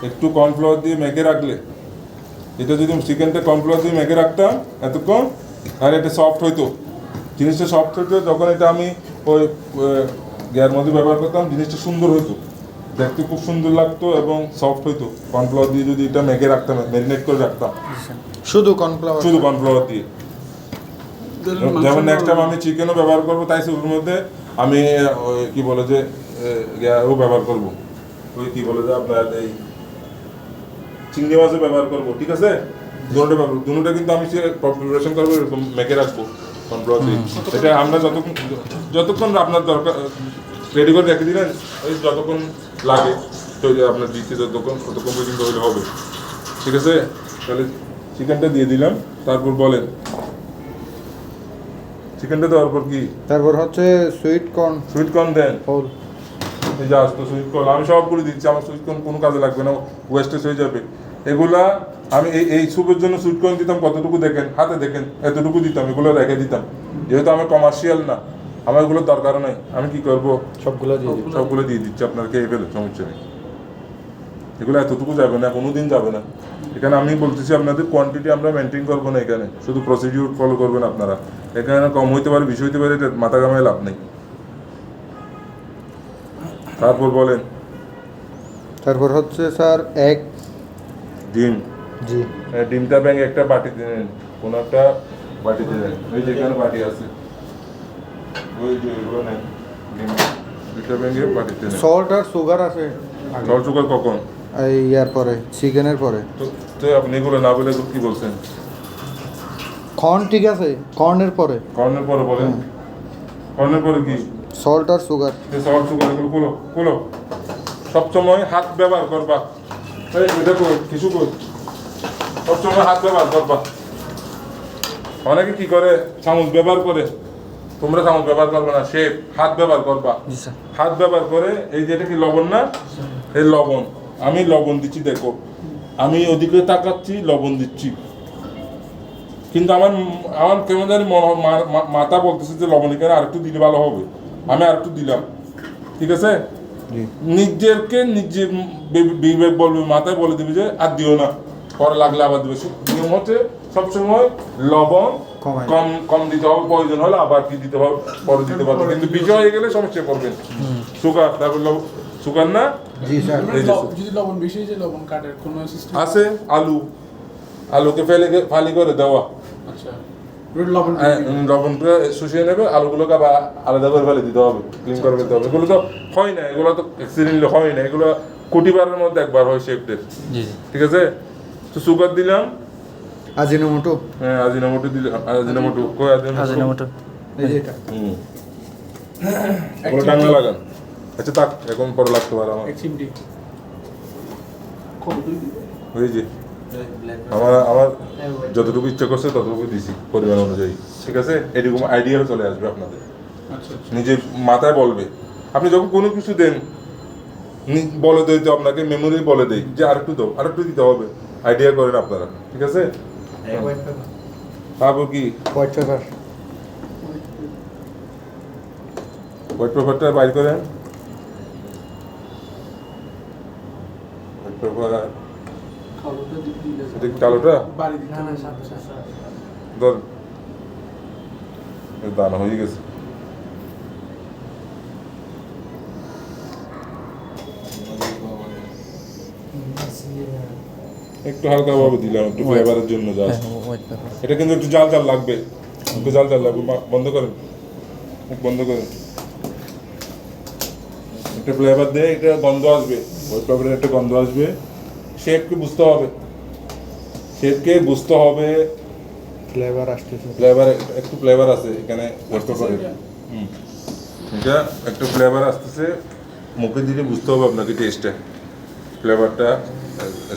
একটু কর্নফ্লাওয়ার দিয়ে মেখে রাখলে, এটা যদি চিকেনটা কর্নফ্লাওয়ার দিয়ে মেখে রাখতাম এতক্ষণ, আর এটা সফট হইতো, জিনিসটা সফট হইতো, তখন এটা আমি ওই গ্যার মধ্যে ব্যবহার করতাম, জিনিসটা সুন্দর হইতো, দেখতে খুব সুন্দর লাগতো এবং সফট হইতো। কর্নফ্লাওয়ার দিয়ে যদি এটা মেখে রাখতাম, ম্যারিনেট করে রাখতাম শুধু কর্নফ্লাওয়ার দিয়ে। যেমন নেক্সট টাইম আমি চিকেনও ব্যবহার করবো, তাই ওর মধ্যে আমি ওই কী বলে যে ও ব্যবহার করবো, ওই কী বলে যে আপনার এই চিংড়ি মাছও ব্যবহার করবো, ঠিক আছে? দুটোটা কিন্তু আমি প্রিপারেশন করবো, এরকম মেখে রাখবো কর্নফ্লাওয়ার দিয়ে। এটা আমরা যতক্ষণ আপনার দরকার রেডি করে রেখে দিলেন, ওই যতক্ষণ লাগে তৈরি আপনার দিতে, ততক্ষণ পর্যন্ত হলে হবে, ঠিক আছে? তাহলে চিকেনটা দিয়ে দিলাম, তারপর বলেন চিকেনটা দেওয়ার পর কি? তারপর হচ্ছে সুইট কর্ন দেন। হোল এই যে আসতো সুইট কর্ন, আমি সবগুলো দিচ্ছি, আমার সুইট কর্ন কোনো কাজে লাগবে না, ওয়েস্টেজ হয়ে যাবে। এগুলা আমি এই স্যুপের জন্য সুইট কর্ন দিতাম কতটুকু দেখেন, হাতে দেখেন এতটুকু দিতাম, এগুলো রেখে দিতাম, যেহেতু আমার কমার্শিয়াল না, আমার এগুলোর দরকার নাই। আমি কি করবো, সবগুলো দিয়ে দিচ্ছি, আপনার খেয়ে ফেলে সমস্যা নেই। এগুলো এতটুকু যাবে না, কোনো দিন যাবে না। এখানে আমি বলতেছি আপনাদের কোয়ান্টিটি আমরা মেনটেন করবো না, এখানে শুধু প্রসিডিউর ফলো করবেন আপনারা। এখানে কম হইতে পারে, বেশি হইতে পারে, এটা মাথা কামায় লাভ নেই। তারপর বলেন। তারপর হচ্ছে স্যার এক ডিম। জি, ডিমটা ভেঙে একটা বাটিতে নেন, কোনো একটা বাটিতে নেন, ওই যেখানে বাটি আছে ওই যে ওগুলো নেন, ডিমটা ভেঙে বাটিতে নেন। সল্ট আর সুগার আছে জল সুগার কখন? এই ইয়ার পরে, চিকেনের পরে। তো আপনি এগুলো না বলে কি বলছেন? কর্ন ঠিক আছে, কর্নের পরে। কর্নের পরে বলেন। কর্নের পরে কি? সল্ট আর সুগার। সল্ট সুগার এগুলো খুলো। সবসময় হাত ব্যবহার করবা, এটা কই কিছু কই, সবসময় হাত ব্যবহার করবা। অনেকে কি করে, চামচ ব্যবহার করে, তোমরা চামচ ব্যবহার করবে না, শেপ হাত ব্যবহার করবা। হাত ব্যবহার করে, এই যে এটা কি লবণ না, এই লবণ, আমি লবণ দিচ্ছি, দেখো আমি ওদিকে তাকাচ্ছি, লবণ দিচ্ছি, কিন্তু আমার কেমন জানি মাথা বলতেছে যে লবণ এখানে আরেকটু দিলে ভালো হবে, আমি আরেকটু দিলাম, ঠিক আছে? নিজেরকে নিজে বিবেক বলবে, মাথায় বলে দিবে যে আর দিও না, পরে লাগলে আবার দিবে। নিয়ম হচ্ছে সবসময় লবণ কম দিতে হবে, প্রয়োজন হলে আবার কি দিতে হবে, পরে দিতে পারবে, কিন্তু বিজয় হয়ে গেলে সমস্যা করবেন। সুগার, তারপর সুগার না, জি স্যার। যদি লবণ বেশি হয়ে যায়, লবণ কাটার কোনো সিস্টেম আছে? আলুকে ফালি করে দেওয়া, আচ্ছা, লবণটা শুষিয়ে নেবে, আলুগুলোকে আবার আলাদা করে ফেলে দিতে হবে, ক্লিন করে ফেলতে হবে। এগুলো তো হয় না, এগুলো তো অ্যাক্সিডেন্টলি হয় না, এগুলো কোটিবারের মধ্যে একবার হয় শেফদের, ঠিক আছে? তো সুগার দিলাম, আজিনোমোটো। হ্যাঁ আজিনোমোটো দিলাম, আজিনোমোটো কই, আজিনোমোটো এই যে এটা। ওগুলো টাঙা লাগান। আচ্ছা থাক, এখন পরে লাগতে পারে আমার, এক চিমটি ওই যে আমার যতটুকু ইচ্ছা করছে ততটুকু দিছি পরিমাণ অনুযায়ী, ঠিক আছে? এরকম আইডিয়াও চলে আসবে আপনাদের, আচ্ছা নিজের মাথায় বলবে। আপনি যখন কোনো কিছু দেন, বলে দেয় তো আপনাকে, মেমোরি বলে দেয় যে আরেকটু দাও, আরেকটু দিতে হবে, আইডিয়া করেন আপনারা, ঠিক আছে? তারপর কি? White paper. হোয়াইট পেপারটা বাইর করেন। হোয়াইট পেপার, এটা কি কালোটা? ধর, দানা হয়ে গেছে। একটু হালকা ভাবে দিলাম, একটু ফ্লেভারের জন্য জাস্ট। এটা কিন্তু একটু জাল জাল লাগবে, একটু জাল জাল লাগবে। বন্ধ করেন, মুখ বন্ধ করেন। একটা ফ্লেভার দিয়ে একটা গন্ধ আসবে, হোয়াইট পেপারের একটা গন্ধ আসবে। শেফকে বুঝতে হবে, ফ্লেভার আসতেছে। ফ্লেভার, একটু ফ্লেভার আছে এখানে হোয়াইট পেপারের। এটা একটু ফ্লেভার আসতেছে, মুখে দিলে বুঝতে হবে আপনাকে টেস্টটা, ফ্লেভারটা,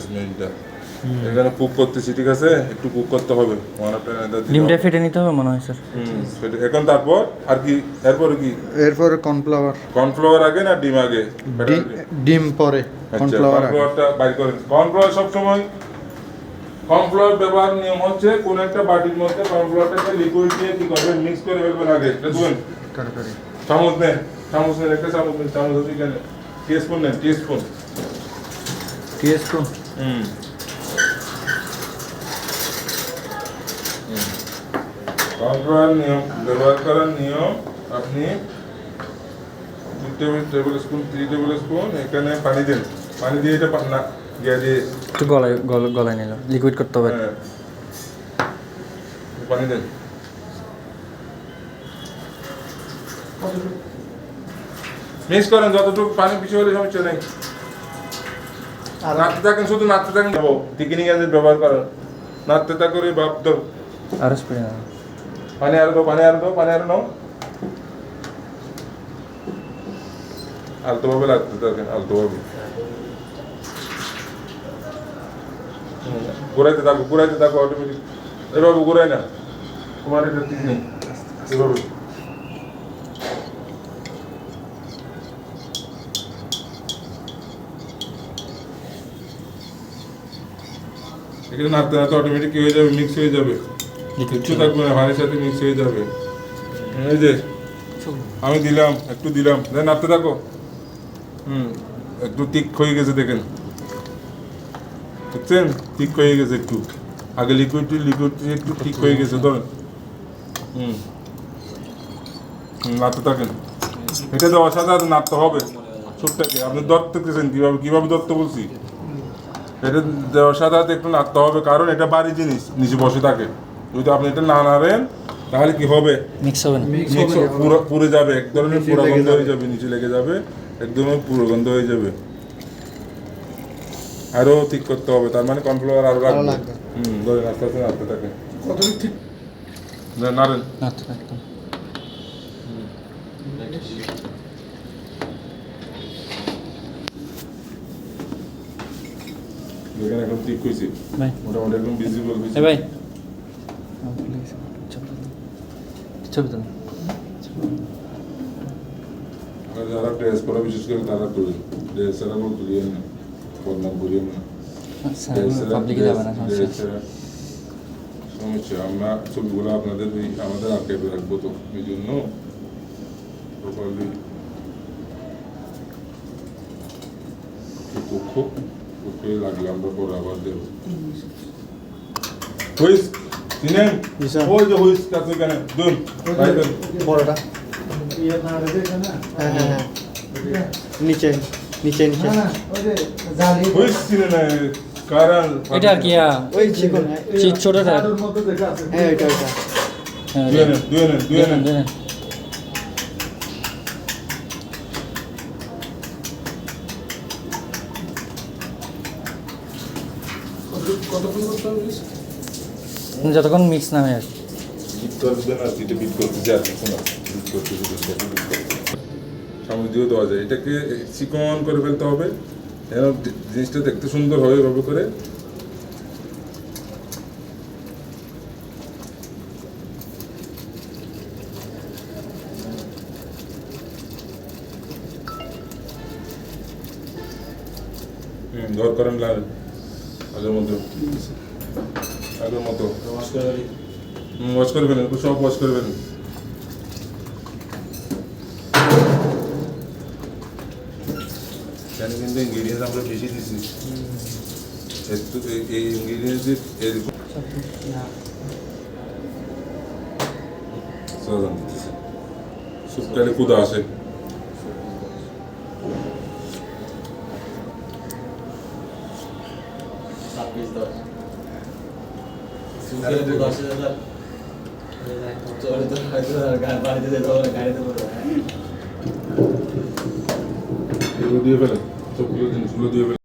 স্মেলটা। এখানে কুক করতেছি, ঠিক আছে? একটু কুক করতে হবে। ডিমটা ফেটে নিতে হবে মনে হয় স্যার। এখন তারপর আর কি? এরপরে কি? এরপরে কর্নফ্লাওয়ার আগে না ডিম আগে? ডিম পরে, কর্নফ্লাওয়ারটা বাইর করেন। কর্নফ্লাওয়ার সবসময়, কর্নফ্লাওয়ার ব্যবহার নিয়ম হচ্ছে কোন একটা বাটির মধ্যে কর্নফ্লাওয়ারটাকে লিকুইড দিয়ে কি করবেন, মিক্স করে ফেলবেন আগে। এটা ধুবেন, চামচ নেন, একটা চামচ নেন, চামচ হচ্ছে এখানে টিস্পুন নেন, টিস্পুন টিএস প্রো হুম কন্ট্রোল নিয়ম ব্যবহার করার নিয়ম, আপনি 2 টেবিল স্পুন 3 টেবিল স্পুন এখানে পানি দিন, পানি দিয়ে এটা না গিয়ে দিয়ে একটু গলায় নিল, লিকুইড করতে হবে। হ্যাঁ, পানি দেন। মিক্স করেন, যতটুকু পানি বেশি হলে সমস্যা নেই। আর নাড়তে থাকেন, শুধু নাড়তে থাকেন। যাবো টিকিনি গ্যাসের ব্যবহার করেন, নাড়তে থাকলে ভাব দাও। আর স্প্রে না, পানি আরো দাও, পানি আরো দাও, পানি আরো নাও। আলতোভাবে লাগতে থাকেন, আলতোভাবে। ঘুরাইতে থাকো অটোমেটিক। এভাবে ঘুরাই না, তোমার এটা ঠিক নেই। এভাবে এখানে নাড়তে নাড়তে অটোমেটিক কি হয়ে যাবে, মিক্স হয়ে যাবে। কিচ্ছু থাকবে না, পানির সাথে মিক্স হয়ে যাবে। এই যে আমি দিলাম, একটু দিলাম, নাড়তে থাকো। একটু ঠিক হয়ে গেছে, দেখেন দেখছেন, ঠিক হয়ে গেছে একটু। আগে লিকুইড একটু ঠিক হয়ে গেছে, ধরেন। নাড়তে থাকেন। এটা দেওয়ার সাথে সাথে নাড়তে হবে সুপটাকে। আপনি ধরতেছেন কিভাবে ধরতে বলছি, এটা দেওয়ার সাথে সাথে একটু নাড়তে হবে, কারণ এটা ভারী জিনিস, নিচে বসে থাকে। যদি আপনি এটা না নাড়েন তাহলে কি হবে, মিক্স হবে না। মিক্স পুড়ে যাবে, এক ধরনের পুরো গন্ধ হয়ে যাবে, নিচে লেগে যাবে, একদমই পুরো গন্ধ হয়ে যাবে। আরো ঠিক করতে হবে, তার মানে কর্নফ্লাওয়ার আরো লাগবে। ধরেন আস্তে আস্তে নাড়তে থাকে, কতটুকু ঠিক নাড়েন। আচ্ছা একদম দেখেন এখন ঠিক হয়েছে, ভাই। মোটামুটি একদম ভিজিবল হয়েছে। ভাই ছবি তুলুন। আর যারা ড্রেস পরা বিশেষ করে তারা তুলেন, ড্রেস ছাড়া কোনো তুলিয়েন না, বদনাম করিয়েন না। পাবলিকে যাবে না, সমস্যা। সমস্যা, আমরা ছবিগুলো আপনাদের আমাদের আর্কাইভে রাখবো, তো এই জন্য প্রপারলি কক্ষে লাগলে আমরা পরে আবার দেবো। হুইস চিনেন? জি স্যার। ওই যে হুইস কাছে কেন দুন ভাই দেন। বড়টা হ্যাঁ হ্যাঁ হ্যাঁ নিচে নিচে নিচে হুইস চিনে না কারণ এটা আর কি ওই চিকন ছোটটা। হ্যাঁ ওইটা ওইটা হ্যাঁ, দুয়ে নেন দিয়ে নেন। কতক্ষণ করতে হবে? যতক্ষণ মিক্স না হয় আর কি। বিট করবেন আর কি, বিট করতেছে আর কিছু না, বিট করতেছে। সামনে দিয়েও দেওয়া যায়, এটাকে চিকন করে ফেলতে হবে যেন জিনিসটা দেখতে সুন্দর হয়, এভাবে করে। ঘর করেন লাল আগের মতো ওয়াশ করে ফেলেন, সব ওয়াশ করে ফেলেন। এখানে কিন্তু ইনগ্রিডিয়েন্টস আমরা বেশি দিচ্ছি, একটু এই ইনগ্রিডিয়েন্টস এরকম সাজান দিতেছে, সুপটালে কুদা আসে। এগুলো দিয়ে ফেলেন, সবগুলো জিনিসগুলো দিয়ে ফেলেন।